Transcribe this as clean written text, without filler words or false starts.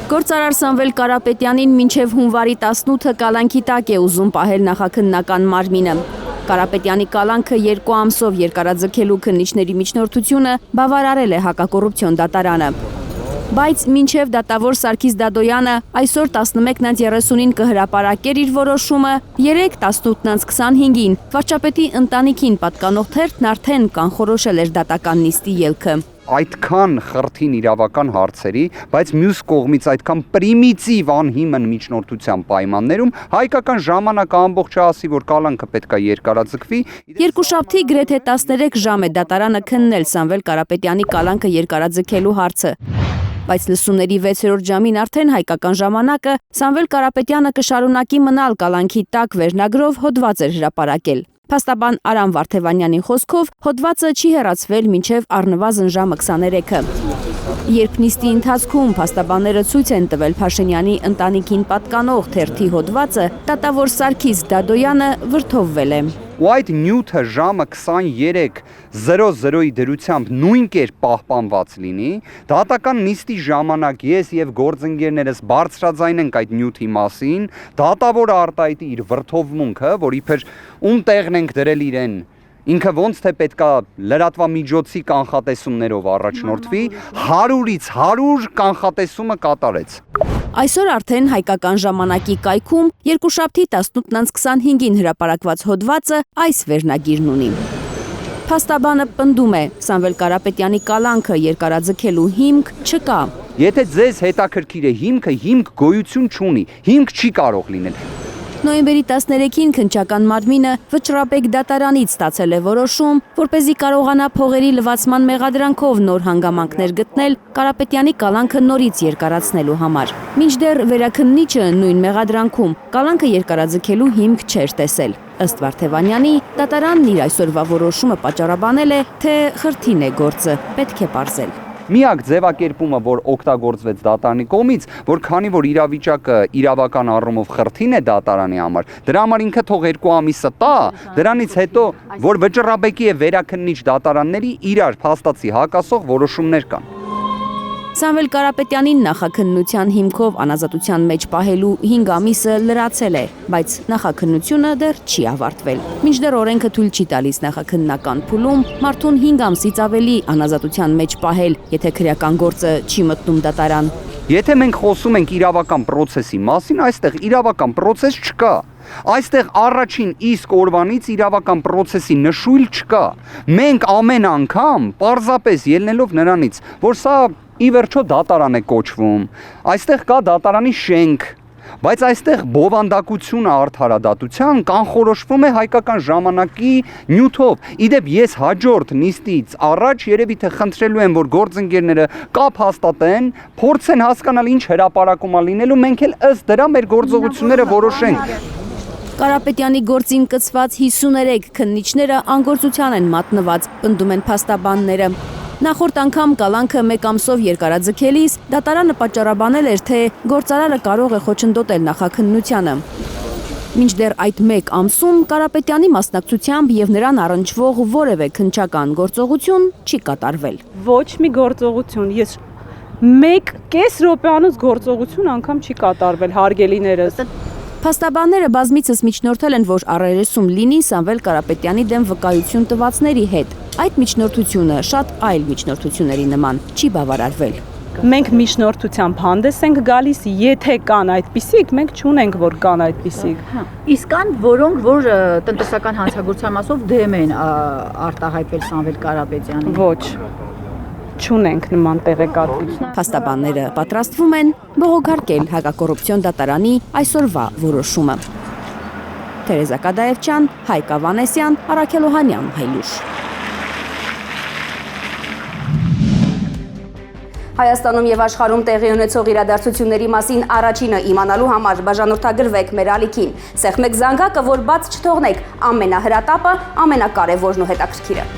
Գործարար Սամվել Կարապետյանին մինչև հունվարի 18-ը կալանքի տակ է ուզում պահել նախաքննական մարմինը։ Կարապետյանի կալանքը 2 ամսով երկարաձգելու քննիչների միջնորդությունը բավարարել է հակակոռուպցիոն դատարանը։ Բայց մինչև դատավոր Սարգիս Դադոյանը այսօր 11:30-ին կհրապարակեր իր որոշումը, 3:18:25-ին վարչապետի ընտանիքին պատկանող թերթն արդեն կանխորոշել էր դատական նիստի ելքը։ Այդքան խրթին իրավական հարցերի, բայց մյուս կողմից այդքան պրիմիտիվ անհիմն միջնորդության պայմաններում հայկական ժամանակը ամբողջը ասի, որ կալանքը պետք է երկարաձգվի։ Երկուշաբթի գրեթե 13 ժամ է դատարանը քննել Սամվել Կարապետյանի կալանքը երկարաձգելու հարցը։ Բայց լսումների 6-րդ ժամին արդեն հայկական ժամանակը Սամվել Կարապետյանը կշարունակի մնալ կալանքի տակ վերնագրով հոդված էր հրապարակել։ Փաստաբան Արամ Վարդևանյանի խոսքով հոդվածը չի հեռացվել մինչև առնվազն ժամը 23-ը։ Երբ նիստի ընթացքում փաստաբանները ցույց են տվել Փաշինյանի ընտանիքին պատկանող թերթի հոդվածը, դատավոր Սարգիս Դադոյանը վրդովվել է։ Ու այդ նյութը ժամը 23:00-ի դրությամբ նույն կերպ պահպանված լինի, դատական նիստի ժամանակ ես եւ գործընկերներս բարձրաձայնենք այդ նյութի մասին, դատավորը արտահայտի իր վրդովմունքը, որ իբր ում տեղն ենք դրել իրեն, ինքը ոնց թե պետքա լրատվամիջոցի կանխատեսումներով առաջնորդվի, 100-ից 100 կանխատեսումը կատարեց։ Այսօր արդեն հայկական ժամանակի կայքում երկուշաբթի 18:25-ին հրապարակված հոդվածը այս վերնագիրն ունի։ Փաստաբանը պնդում է, Սամվել Կարապետյանի կալանքը երկարաձգելու հիմք չկա։ Եթե ձեզ հետաքրքիր է հիմքը, հիմք գոյություն չունի, հիմք չի կարող լինել։ Նոյեմբերի 13-ին քննչական մարմինը Վճռաբեկ դատարանից ստացել է որոշում, որպեսզի կարողանա փողերի լվացման մեղադրանքով նոր հանգամանքներ գտնել Կարապետյանի կալանքը նորից երկարացնելու համար։ Մինչդեռ վերաքննիչը նույն մեղադրանքում կալանքը երկարաձգելու հիմք չէր տեսել։ Ըստ Վարդևանյանի, դատարանն իր այսօրվա որոշումը պատճառաբանել է, թե խրթին է գործը, պետք է պարզել։ Միակ ձևակերպումը, որ օգտագործվեց դատարանի կողմից, որ քանի որ իրավիճակը իրավական առումով խրթին է դատարանի համար, դրա համար ինքը թող 2 ամիսը տա, դրանից հետո, որ Վճռաբեկի եւ վերաքննիչ դատարանների իրար փաստացի հակասող որոշումներ կան։ Սամվել Կարապետյանին նախաքննության հիմքով անազատության մեջ պահելու 5 ամիսը լրացել է, բայց նախաքննությունը դեռ չի ավարտվել։ Մինչդեռ օրենքը թույլ չի տալիս նախաքննական փուլում մարդուն 5 ամսից ավելի անազատության մեջ պահել, եթե քրեական գործը չի մտնում դատարան։ Եթե մենք խոսում ենք իրավական process-ի մասին, այստեղ իրավական process չկա։ Այստեղ առաջին իսկ օրվանից իրավական process-ի նշույլ չկա։ Մենք ամեն անգամ պարզապես ելնելով նրանից, որ սա ի վերջո դատարան է կոչվում, այստեղ կա դատարանի շենք, բայց այստեղ բովանդակությունը արդարադատության կանխորոշվում է հայկական ժամանակի նյութով։ Իդեպ ես հաջորդ նիստից առաջ երևի թե խնդրելու եմ, որ գործընկերները կապ հաստատեն, փորձեն հասկանալ ինչ հրապարակում է լինելու, մենք էլ ըստ դրա մեր գործողությունները որոշենք։ Կարապետյանի գործին կցված 53 քննիչները անգործության են մատնված, պնդում են փաստաբանները։ Նախորդ անգամ կալանքը 1 ամսով երկարաձգելիս դատարանը պատճառաբանել էր, թե գործարարը կարող է խոչընդոտել նախաքննությանը։ Մինչդեռ այդ 1 ամսում Կարապետյանի մասնակցությամբ եւ նրան առնչվող որևէ քննչական գործողություն չի կատարվել։ Ոչ մի գործողություն, ես 1.5 րոպեանոց գործողություն անգամ չի կատարվել, հարգելիներս։ Փաստաբանները բազմիցս միջնորդել են, որ առերեսում լինի Սամվել Կարապետյանի դեմ վկայություն տվածների հետ։ Այդ միջնորդությունը շատ այլ միջնորդությունների նման չի բավարարվել։ Մենք միջնորդությամբ հանդես ենք գալիս, եթե կան այդպիսիք, մենք չունենք, որ կան այդպիսիք։ Իսկ կան, որոնք որ տնտեսական հանցագործության մասով դեմ են արտահայտվել Սամվել Կարապետյանին։ Ոչ, չունենք նման տեղեկատվություն։ Փաստաբանները պատրաստվում են բողոքարկել հակակոռուպցիոն դատարանի այսօրվա որոշումը։ Թերեզա Կադաևչյան, Հայկ Ավանեսյան, Արաքել Օհանյան, Հայլուշ։ Հայաստանում եւ աշխարհում տեղի ունեցող իրադարձությունների մասին առաջինը իմանալու համար բաժանորդագրվեք մեր ալիքին։ Սեղմեք զանգակը, որ բաց չթողնեք ամենահրատապը, ամենակարևորն ու հետաքրքիրը։